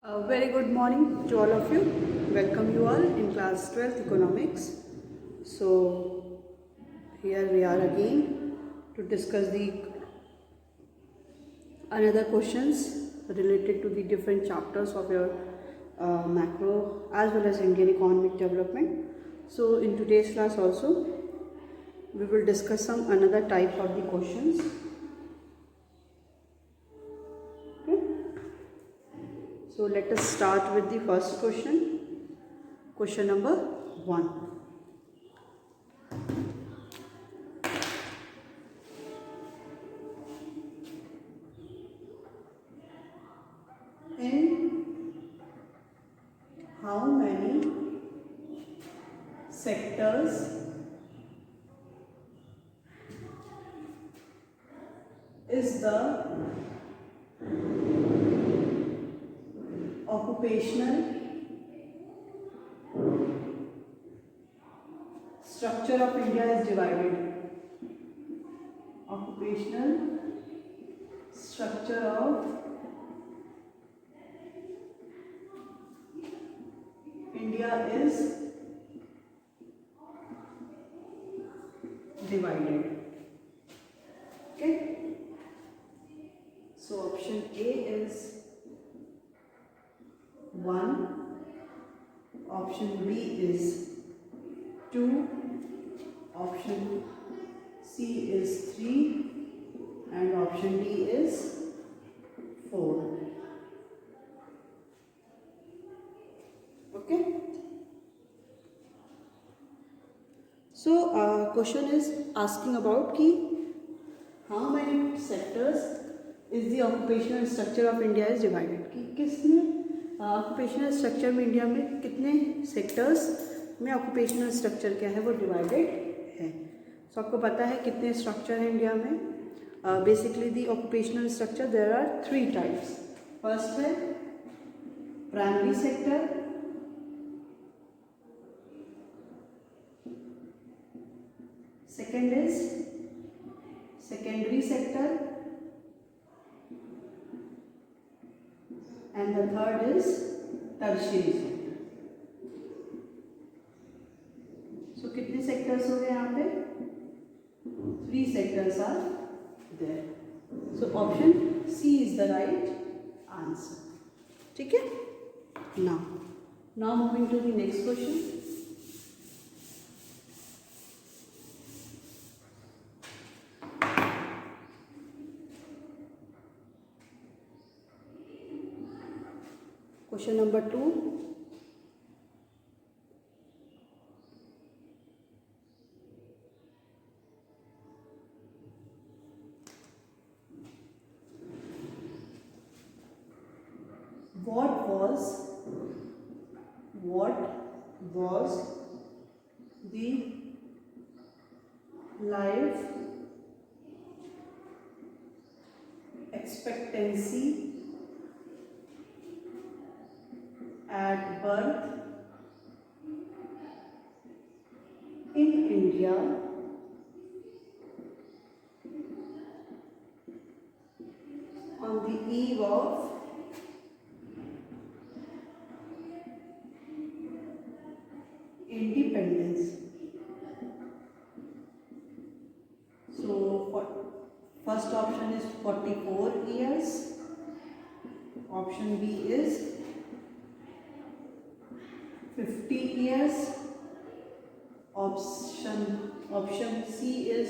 Very good morning to all of you. Welcome you all in class 12th economics. So here we are again to discuss the another questions related to the different chapters of your macro as well as Indian economic development. So in today's class also we will discuss some another type of the questions. So let us start with the first question. Question number 1. In how many sectors is the occupational structure of India is divided? Occupational structure of India is divided. Okay. So option A is 1, option B is 2, option C is 3 and option D is 4. Okay. So question is asking about how many sectors is the occupational structure of India is divided, कि किसने occupational structure में India में कितने sectors में occupational structure क्या है वो divided है. सो आपको पता है कितने स्ट्रक्चर है इंडिया में. Basically the occupational structure there are 3 types. First है primary sector, second is secondary sector and the third is tertiary sector. So कितने sectors हो गए यहाँ पे? 3 sectors are there. So option C is the right answer. ठीक है? Now moving to the next question. Question number 2. What was the life expectancy at birth in India on the eve of independence? So first option is 44 years, option B is 50 years, option C is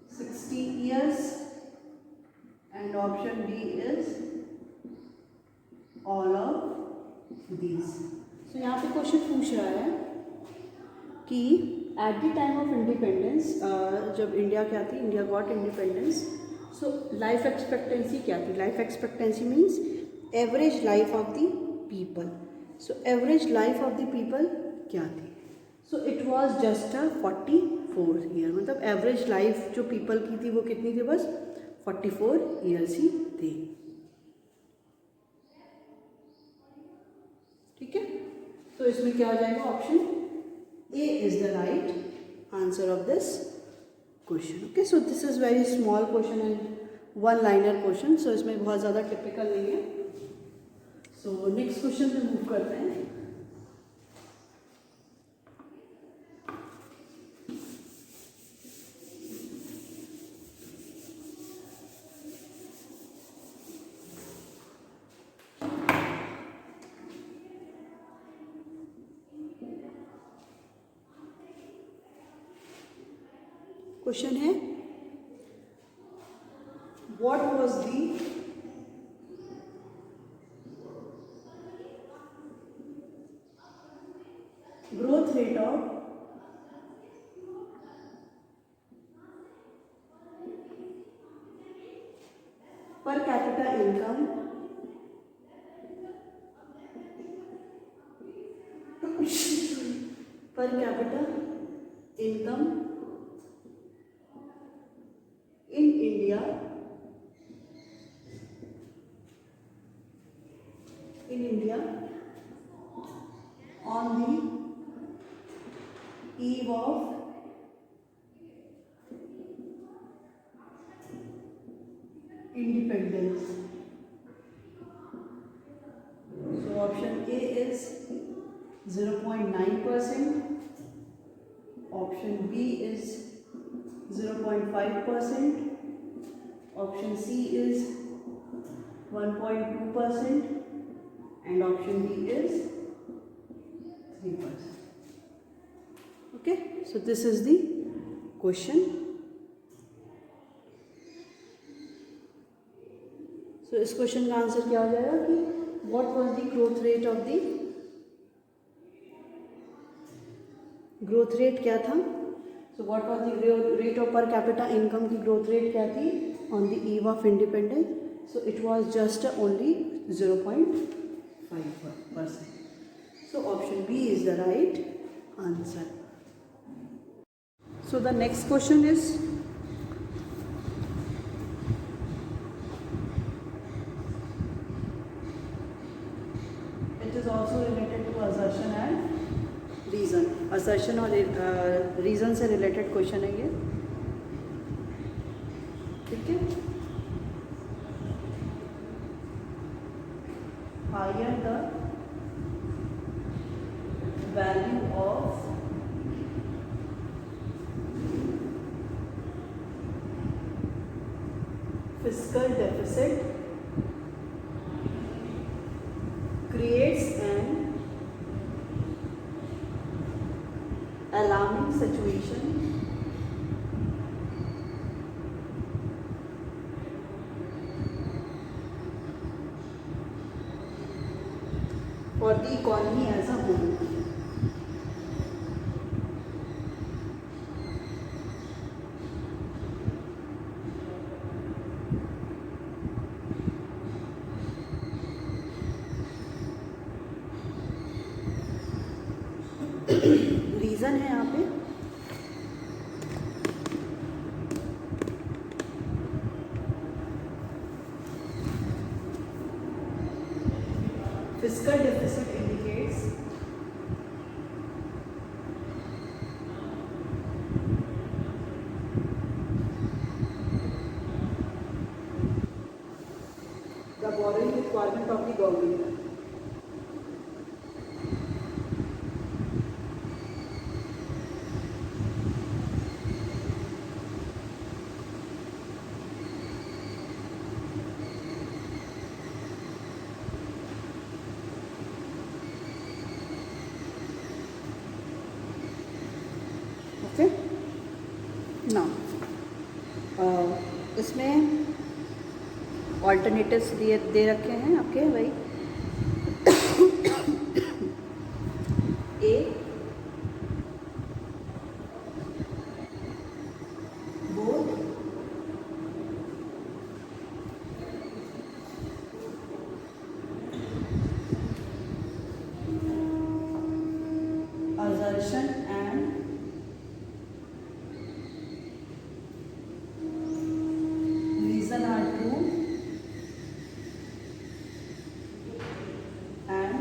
60 years and option D is all of these. So यहाँ पे question पूछ रहा है कि at the time of independence, जब India क्या थी, India got independence, so life expectancy क्या थी? Life expectancy means average life of the people. So average life of the people क्या थी? So it was just 44 year. मतलब average life जो people की थी वो कितनी थी? बस 44 ईयर्स ही थी. ठीक है. तो इसमें क्या हो जाएगा? Option A is the right answer of this question. Okay, so this is very small question and one liner question, so इसमें बहुत ज़्यादा टिपिकल नहीं है। सो नेक्स्ट क्वेश्चन पे मूव करते हैं। क्वेश्चन है, what was the growth rate of per capita income per capita income in India on the eve of independence. So option A is 0.9%, option B is 0.5%, option C is 1.2%, and option D is 3%. Okay, so this is the question. So इस question का answer क्या हो जाएगा कि what was the growth rate of the growth rate क्या था? So what was the rate of per capita income की growth rate क्या थी on the eve of independence? So it was just only 0.5%. So option B is the right answer. So the next question is, it is also related to assertion and reason. Assertion और reason से related question है ये, ठीक है। Higher the value of fiscal deficit creates an alarming situation for the economy as a whole. Reason है यहाँ पे fiscal deficit indicates the borrowing requirement of the government. Okay ना, इसमें ऑल्टरनेटिव्स दे रखे हैं आपके भाई। A both assertion and reason are true and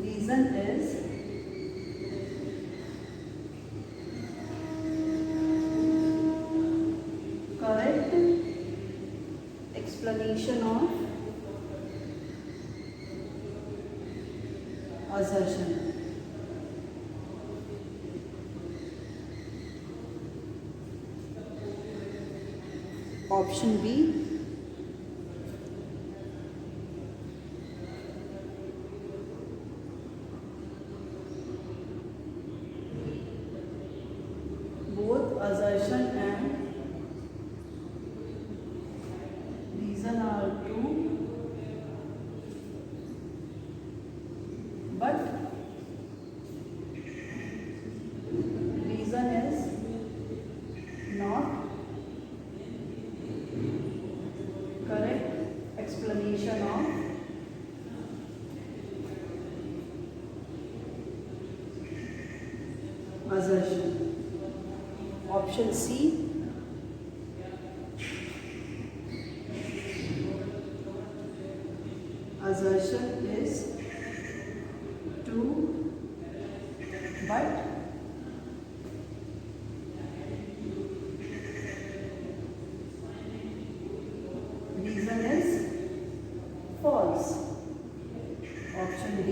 reason is explanation of assertion. Option B, both assertion and reason are true, but reason is not correct explanation of assertion. Option C, assertion is true but reason is false. Option D,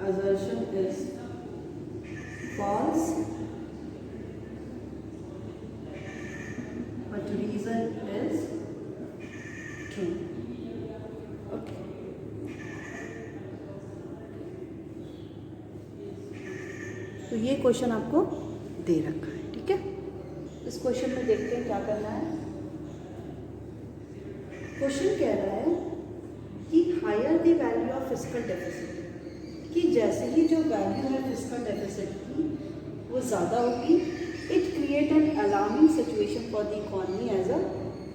assertion is false but reason is true. Okay. तो ये question आपको दे रखा है, ठीक है। इस question में देखते हैं क्या करना है। क्वेश्चन कह रहा है कि higher the value of fiscal deficit, कि जैसे ही जो वैल्यू है फिस्कल डेफिसिट की वो ज़्यादा होगी, it create an alarming situation for the economy as a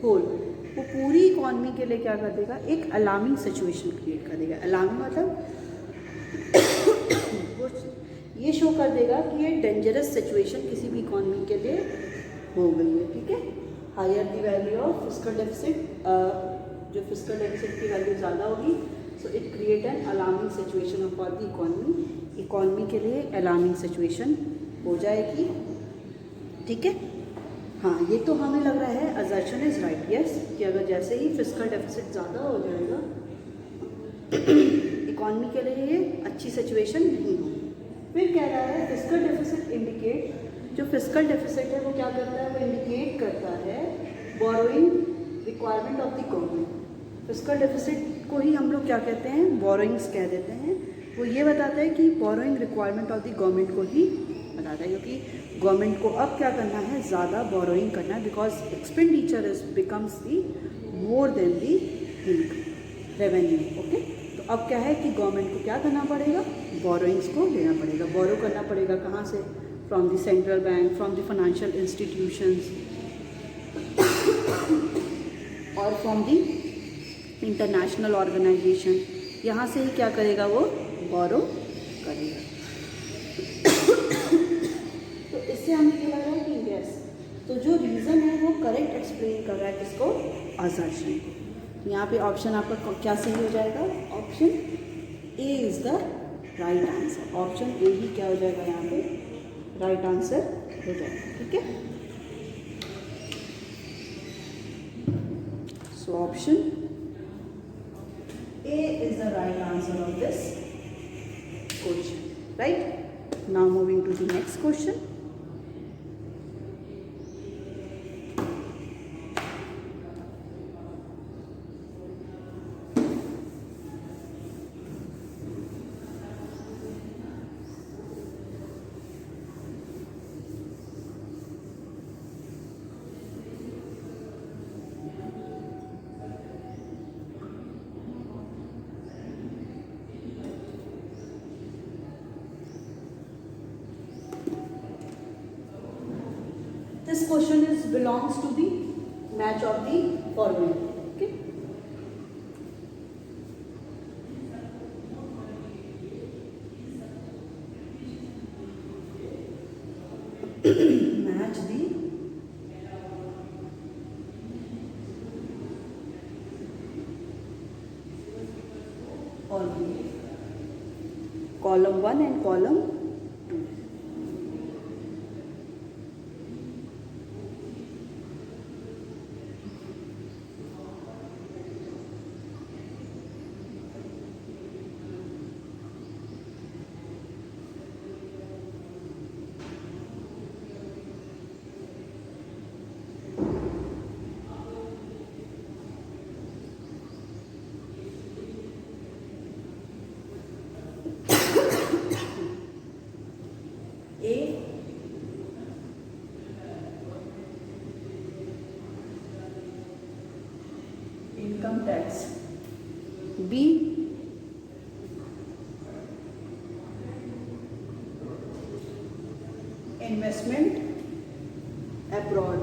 whole. वो पूरी इकॉनमी के लिए क्या कर देगा, एक अलार्मिंग सिचुएशन क्रिएट कर देगा। अलार्मिंग मतलब वो ये शो कर देगा कि ये डेंजरस सिचुएशन किसी भी इकॉनमी के लिए हो गई है, ठीक है। Higher the value of fiscal deficit, जो फिस्कल डेफिसिट की वैल्यू ज़्यादा होगी, so it create an alarming situation for the economy. Economy के लिए अलार्मिंग सिचुएशन हो जाएगी, ठीक है। हाँ, ये तो हमें लग रहा है असर्शन इज राइट, यस, कि अगर जैसे ही फिस्कल डेफिसिट ज़्यादा हो जाएगा इकॉनमी के लिए ये अच्छी सिचुएशन नहीं होगी। फिर कह रहा है फिस्कल डेफिसिट इंडिकेट, जो फिस्कल डेफिसिट है वो क्या करता है, वो इंडिकेट करता है borrowing requirement of the government. Fiscal deficit को ही हम लोग क्या कहते हैं, बोरोइंग्स कह देते हैं। वो ये बताता है कि borrowing requirement of the government को ही बताता है, क्योंकि गवर्नमेंट को अब क्या करना है, ज़्यादा बोरोइंग करना है, because expenditure is becomes the more than the income revenue. Okay, तो अब क्या है कि गवर्नमेंट को क्या करना पड़ेगा, बोरोइंग्स को लेना पड़ेगा। बोरो करना पड़ेगा कहाँ से, from the central bank, from the financial institutions और फ्रॉम द इंटरनेशनल ऑर्गेनाइजेशन। यहाँ से ही क्या करेगा, वो बोरो करेगा। तो इससे हमें क्या लग रहा है कि यस, तो जो रीज़न है वो करेक्ट एक्सप्लेन कर रहा है किसको, असर्शन। यहाँ पे ऑप्शन आपका क्या सही हो जाएगा, option A is the right answer. Option A ही क्या हो जाएगा, यहाँ पे राइट आंसर हो जाएगा, ठीक है। So option A is the right answer of this question, right? Now moving to the next question. This question belongs to the match of the following. Okay. Match the following. Column 1 and column 2. Income tax. B, investment abroad.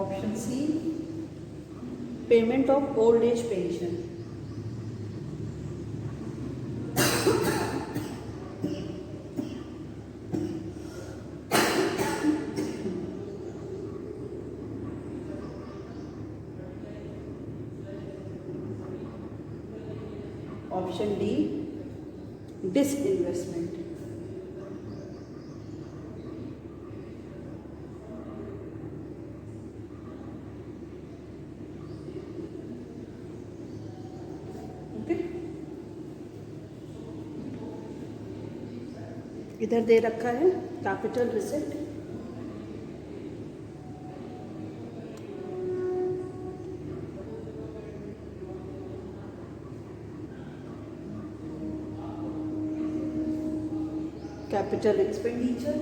Option C, payment of old age pension. Option D, disinvestment. Okay, इधर दे रखा है capital receipt, capital expenditure,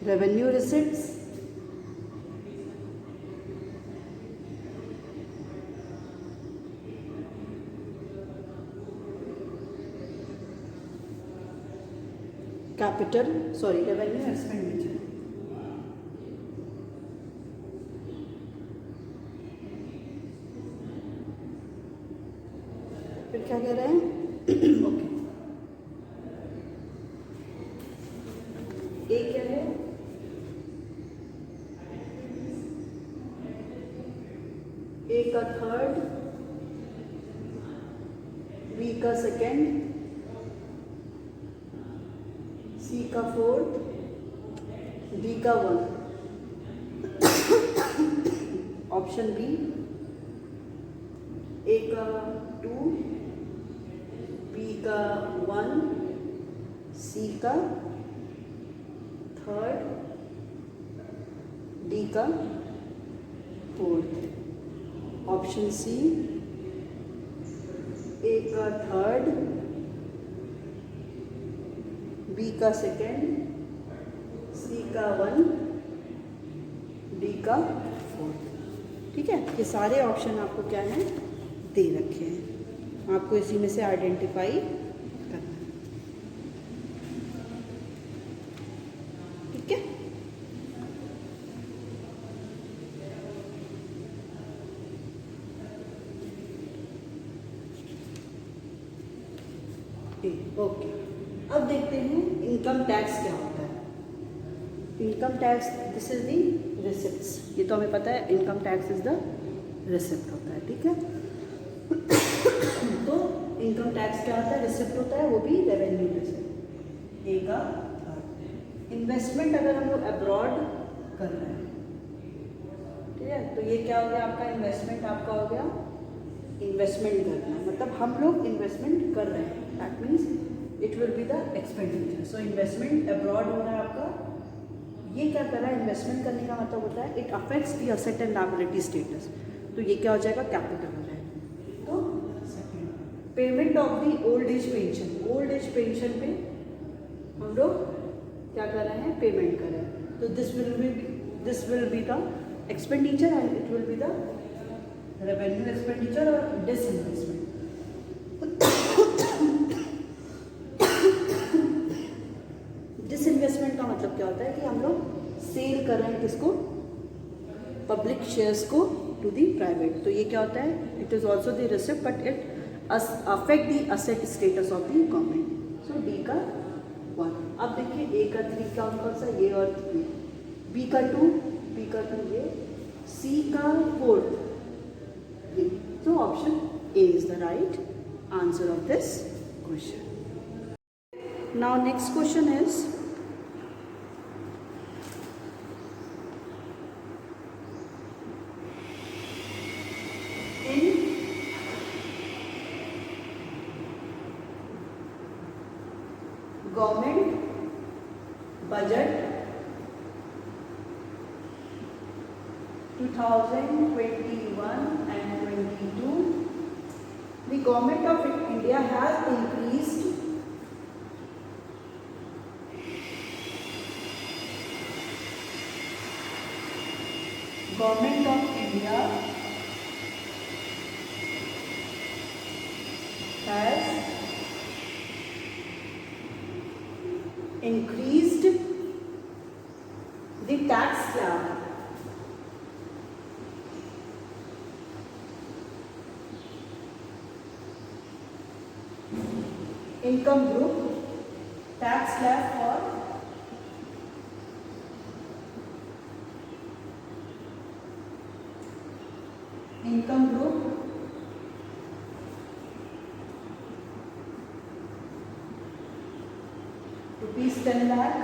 revenue receipts, revenue expenditure. फिर क्या कह रहे हैं? Okay, ए क्या है? ए का थर्ड, बी का सेकेंड, सी का फोर्थ, डी का वन। ऑप्शन बी, ए का टू, बी का वन, सी का थर्ड, डी का फोर्थ। ऑप्शन सी, ए का थर्ड, बी का सेकेंड, सी का वन, डी का फोर्थ। ठीक है, ये सारे ऑप्शन आपको क्या है दे रखे हैं, आपको इसी में से आइडेंटिफाई करना है। ठीक है, ओके। अब देखते हैं इनकम टैक्स क्या होता है। Income tax, this is the receipts, ये तो हमें पता है, income tax is the receipt होता है। ठीक है, तो इनकम टैक्स क्या होता है? रिसिप्ट होता है, वो भी रेवेन्यू रिसिप्ट। ए का थर्ड। इन्वेस्टमेंट अगर हम लोग अब्रॉड कर रहे हैं, ठीक है, तो ये क्या हो गया आपका? इन्वेस्टमेंट आपका हो गया इन्वेस्टमेंट करना, मतलब हम लोग इन्वेस्टमेंट कर रहे हैं, that means it will be the expenditure. So investment abroad हो रहा है आपका, ये क्या कर रहा है? इन्वेस्टमेंट करने का मतलब होता है it affects the asset and liability status, तो ये क्या हो जाएगा? कैपिटल हो जाएगा। तो second, payment of the old age pension. Old age pension पे हम लोग क्या कर रहे हैं? पेमेंट कर रहे हैं, तो this will be the expenditure and it will be the revenue expenditure और डिसइन्वेस्टमेंट। डिसइन्वेस्टमेंट का मतलब क्या होता है कि हम लोग सेल कर रहे हैं किसको? पब्लिक शेयर्स को टू दी प्राइवेट, तो ये क्या होता है? It is also the receipt but it affect the asset status of the government. So D का वन। अब देखिए ए का थ्री कौन सा? ये और थ्री। बी का टू ये, सी का फोर्थ ये। So option A is the right answer of this question. Now next question is, in government budget 2021 and 22, the government of India has increased Government of India has increased the tax slab income group tax slab for income group rupees 10 lakh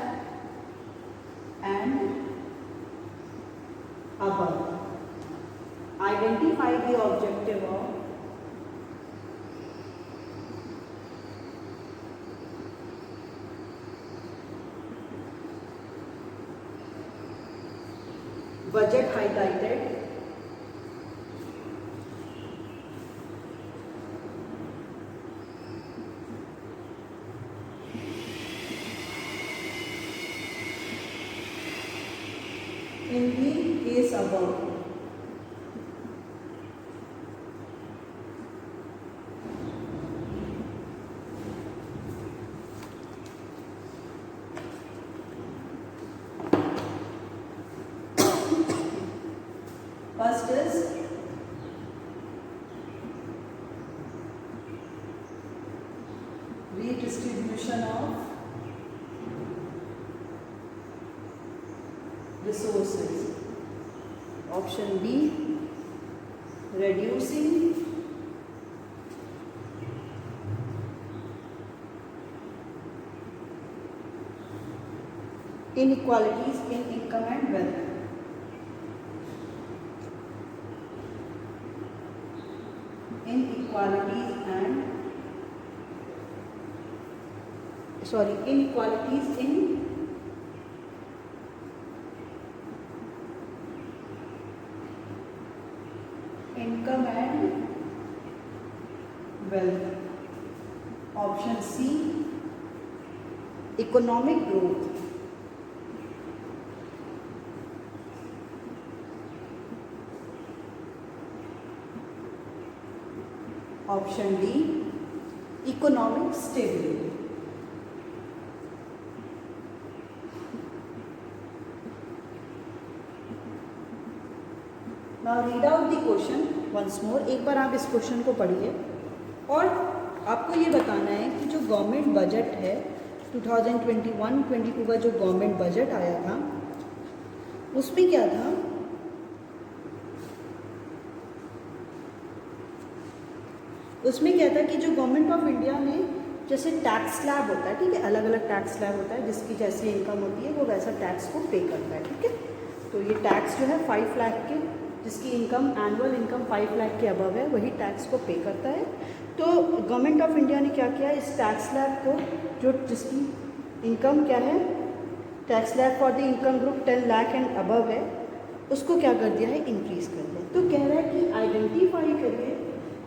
and above. Identify the objective of budget highlighted in the case above. First is redistribution of resources. Option B, reducing inequalities in income and wealth. Inequalities in income and wealth. Option C, economic growth. Option D, economic stability. Now read out the question once more. एक बार आप इस question को पढ़िए और आपको ये बताना है कि जो गवर्नमेंट बजट है 2021-22 का जो गवर्नमेंट बजट आया था उसमें क्या था, उसमें क्या था कि जो गवर्नमेंट ऑफ इंडिया ने जैसे टैक्स स्लैब होता है, ठीक है, अलग अलग टैक्स स्लैब होता है, जिसकी जैसी इनकम होती है वो वैसा टैक्स को पे करता है, ठीक है। तो ये टैक्स जो है 5 लाख के, जिसकी इनकम एनुअल इनकम 5 लाख के अबव है, वही टैक्स को पे करता है। तो गवर्नमेंट ऑफ इंडिया ने क्या किया, इस टैक्स स्लैब को, जो जिसकी इनकम क्या है, tax slab for the income group 10 lakh and above है, उसको क्या कर दिया है, इंक्रीज़ कर दिया। तो कह रहा है कि आइडेंटिफाई करिए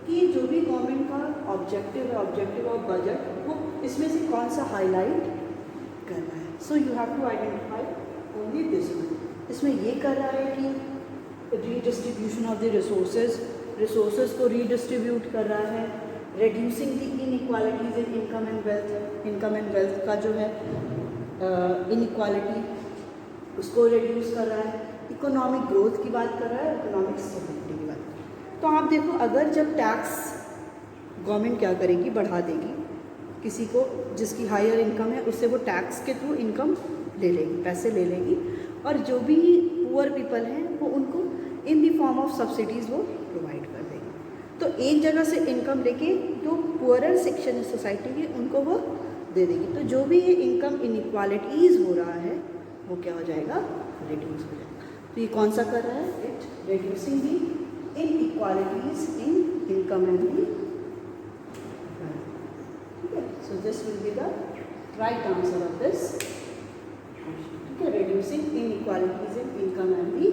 कि जो भी गवर्नमेंट का ऑब्जेक्टिव है, ऑब्जेक्टिव ऑफ बजट, वो इसमें से कौन सा हाईलाइट कर रहा है। So you have to identify only this one. इसमें ये कर रहा है कि रीडिस्ट्रीब्यूशन ऑफ द रिसोर्सेज को रीडिस्ट्रीब्यूट कर रहा है, reducing the inequalities in income and wealth का जो है इनइक्वालिटी उसको रिड्यूस कर रहा है, इकोनॉमिक ग्रोथ की बात कर रहा है, इकोनॉमिक स्टेबिलिटी की बात कर रहा है। तो आप देखो, अगर जब टैक्स गवर्नमेंट क्या करेगी, बढ़ा देगी, किसी को जिसकी हायर इनकम है उससे वो टैक्स के थ्रू इनकम ले लेगी, पैसे ले लेगी, और जो भी पुअर पीपल हैं वो उनको in the form of subsidies वो प्रोवाइड कर देगी। तो एक जगह से इनकम लेके जो पुअरर सेक्शन है सोसाइटी की उनको वो दे देगी। तो जो भी ये इनकम इनइक्वालिटीज़ हो रहा है वो क्या हो जाएगा, रिड्यूस हो जाएगा। तो ये कौन सा कर रहा है, it reducing the inequalities in income and the wealth. Okay, so this will be the right answer of this question. Okay, reducing inequalities in income and the